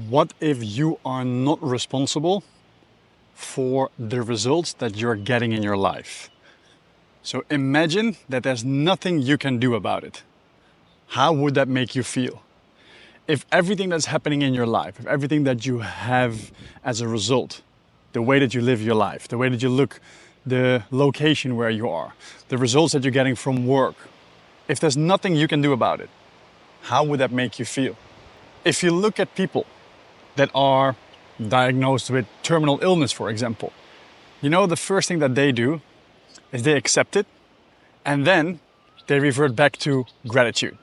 What if you are not responsible for the results that you're getting in your life? So imagine that there's nothing you can do about it. How would that make you feel? If everything that's happening in your life, if everything that you have as a result, the way that you live your life, the way that you look, the location where you are, the results that you're getting from work, if there's nothing you can do about it, how would that make you feel? If you look at people that are diagnosed with terminal illness, for example, you know, the first thing that they do is they accept it and then they revert back to gratitude.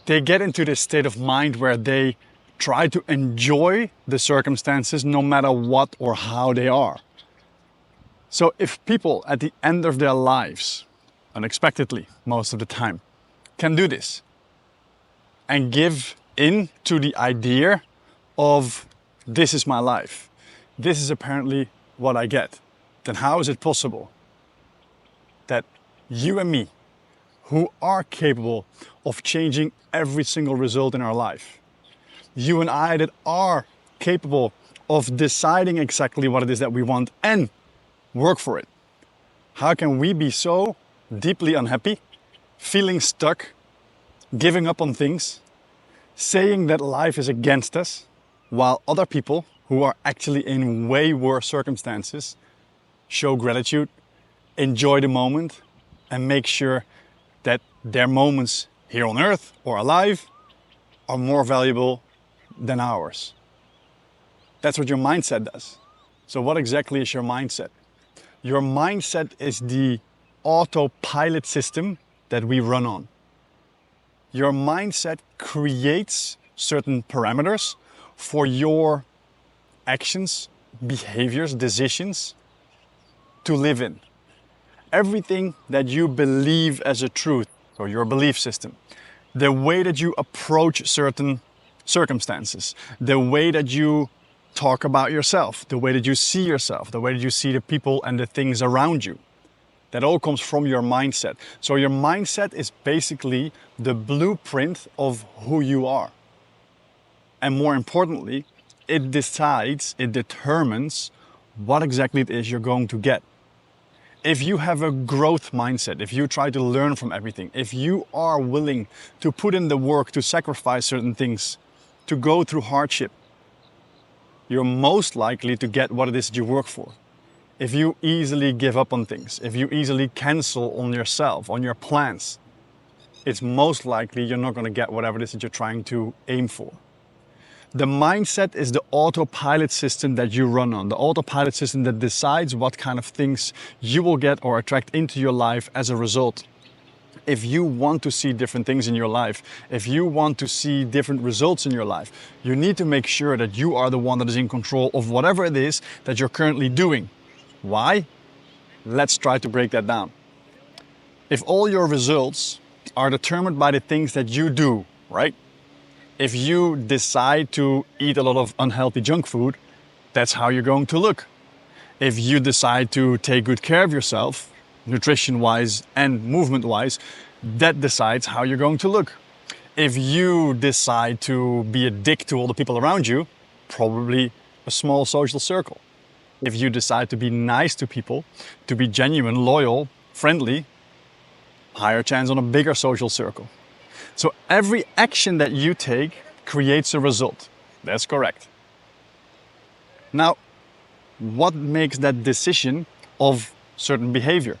They get into this state of mind where they try to enjoy the circumstances no matter what or how they are. So if people at the end of their lives, unexpectedly most of the time, can do this and give in to the idea of this is my life, this is apparently what I get, then how is it possible that you and me, who are capable of changing every single result in our life, you and I that are capable of deciding exactly what it is that we want and work for it, how can we be so deeply unhappy, feeling stuck, giving up on things, saying that life is against us, while other people who are actually in way worse circumstances show gratitude, enjoy the moment, and make sure that their moments here on earth or alive are more valuable than ours? That's what your mindset does. So what exactly is your mindset? Your mindset is the autopilot system that we run on. Your mindset creates certain parameters for your actions, behaviors, decisions to live in. Everything that you believe as a truth, or your belief system, the way that you approach certain circumstances, the way that you talk about yourself, the way that you see yourself, the way that you see the people and the things around you, that all comes from your mindset. So your mindset is basically the blueprint of who you are. And more importantly, it decides, it determines what exactly it is you're going to get. If you have a growth mindset, if you try to learn from everything, if you are willing to put in the work, to sacrifice certain things, to go through hardship, you're most likely to get what it is that you work for. If you easily give up on things, if you easily cancel on yourself, on your plans, it's most likely you're not going to get whatever it is that you're trying to aim for. The mindset is the autopilot system that you run on, the autopilot system that decides what kind of things you will get or attract into your life as a result. If you want to see different things in your life, if you want to see different results in your life, you need to make sure that you are the one that is in control of whatever it is that you're currently doing. Why? Let's try to break that down. If all your results are determined by the things that you do, right? If you decide to eat a lot of unhealthy junk food, that's how you're going to look. If you decide to take good care of yourself, nutrition-wise and movement-wise, that decides how you're going to look. If you decide to be a dick to all the people around you, probably a small social circle. If you decide to be nice to people, to be genuine, loyal, friendly, higher chance on a bigger social circle. So every action that you take creates a result. That's correct. Now, what makes that decision of certain behavior?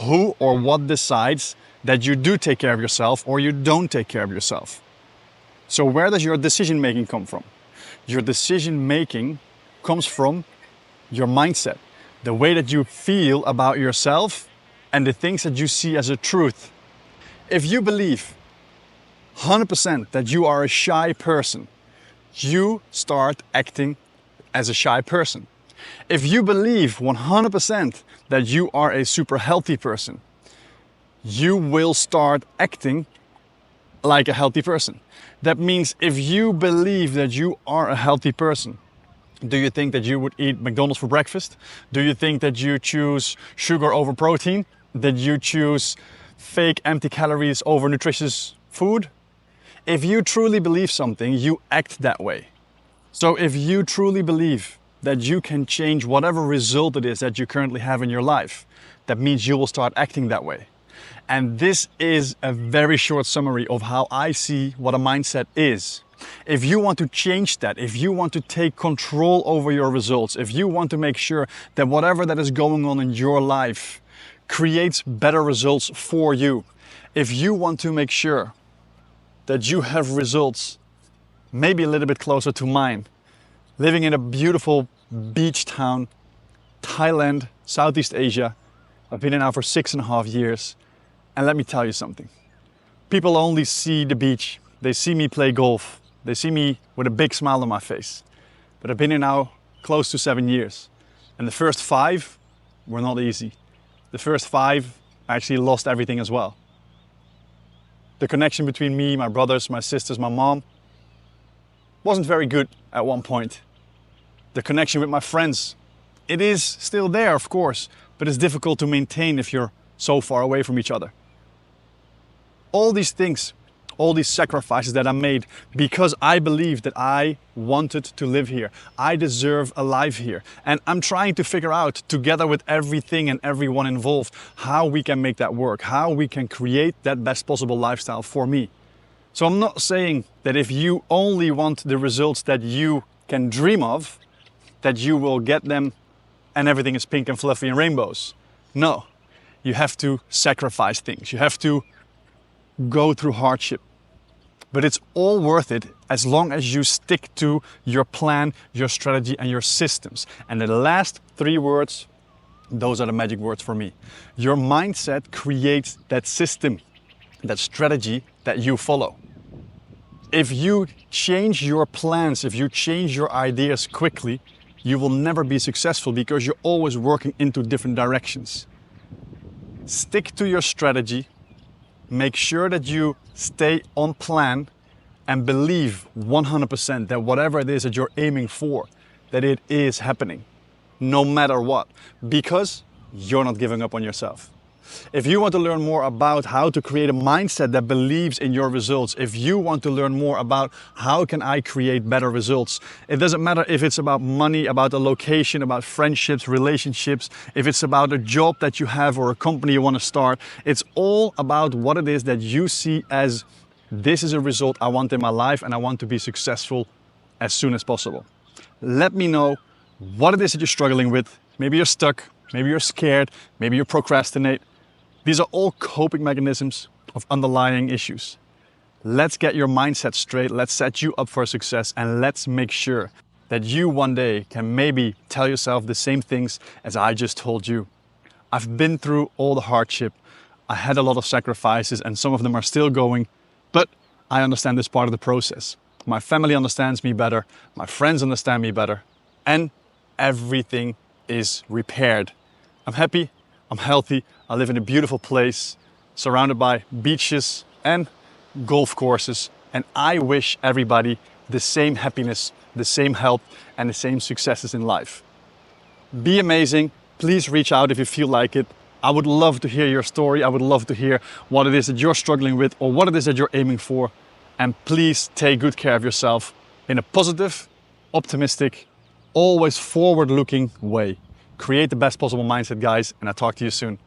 Who or what decides that you do take care of yourself or you don't take care of yourself? So where does your decision making come from? Your decision making comes from your mindset, the way that you feel about yourself and the things that you see as a truth. If you believe 100% that you are a shy person, you start acting as a shy person. If you believe 100% that you are a super healthy person, you will start acting like a healthy person. That means if you believe that you are a healthy person, do you think that you would eat McDonald's for breakfast? Do you think that you choose sugar over protein? That you choose fake empty calories over nutritious food? If you truly believe something, you act that way. So if you truly believe that you can change whatever result it is that you currently have in your life, that means you will start acting that way. And this is a very short summary of how I see what a mindset is. If you want to change that, if you want to take control over your results, if you want to make sure that whatever that is going on in your life creates better results for you, if you want to make sure that you have results maybe a little bit closer to mine, living in a beautiful beach town, Thailand, Southeast Asia. I've been in now for 6.5 years. And let me tell you something. People only see the beach. They see me play golf. They see me with a big smile on my face. But I've been here now close to 7 years. And the first 5 were not easy. The first 5, I actually lost everything as well. The connection between me, my brothers, my sisters, my mom wasn't very good at one point. The connection with my friends, it is still there, of course, but it's difficult to maintain if you're so far away from each other. All these things, all these sacrifices that I made because I believed that I wanted to live here. I deserve a life here. And I'm trying to figure out, together with everything and everyone involved, how we can make that work, how we can create that best possible lifestyle for me. So I'm not saying that if you only want the results that you can dream of, that you will get them and everything is pink and fluffy and rainbows. No, you have to sacrifice things. You have to go through hardship. But it's all worth it as long as you stick to your plan, your strategy, and your systems. And the last 3 words, those are the magic words for me. Your mindset creates that system, that strategy that you follow. If you change your plans, if you change your ideas quickly, you will never be successful because you're always working into different directions. Stick to your strategy. Make sure that you stay on plan and believe 100% that whatever it is that you're aiming for, that it is happening, no matter what, because you're not giving up on yourself. If you want to learn more about how to create a mindset that believes in your results, if you want to learn more about how can I create better results, it doesn't matter if it's about money, about a location, about friendships, relationships, if it's about a job that you have or a company you want to start, it's all about what it is that you see as this is a result I want in my life and I want to be successful as soon as possible. Let me know what it is that you're struggling with. Maybe you're stuck, maybe you're scared, maybe you procrastinate. These are all coping mechanisms of underlying issues. Let's get your mindset straight, let's set you up for success, and let's make sure that you one day can maybe tell yourself the same things as I just told you. I've been through all the hardship, I had a lot of sacrifices, and some of them are still going, but I understand this part of the process. My family understands me better, my friends understand me better, and everything is repaired. I'm happy, I'm healthy, I live in a beautiful place, surrounded by beaches and golf courses, and I wish everybody the same happiness, the same health, and the same successes in life. Be amazing, please reach out if you feel like it. I would love to hear your story, I would love to hear what it is that you're struggling with or what it is that you're aiming for, and please take good care of yourself in a positive, optimistic, always forward-looking way. Create the best possible mindset, guys, and I'll talk to you soon.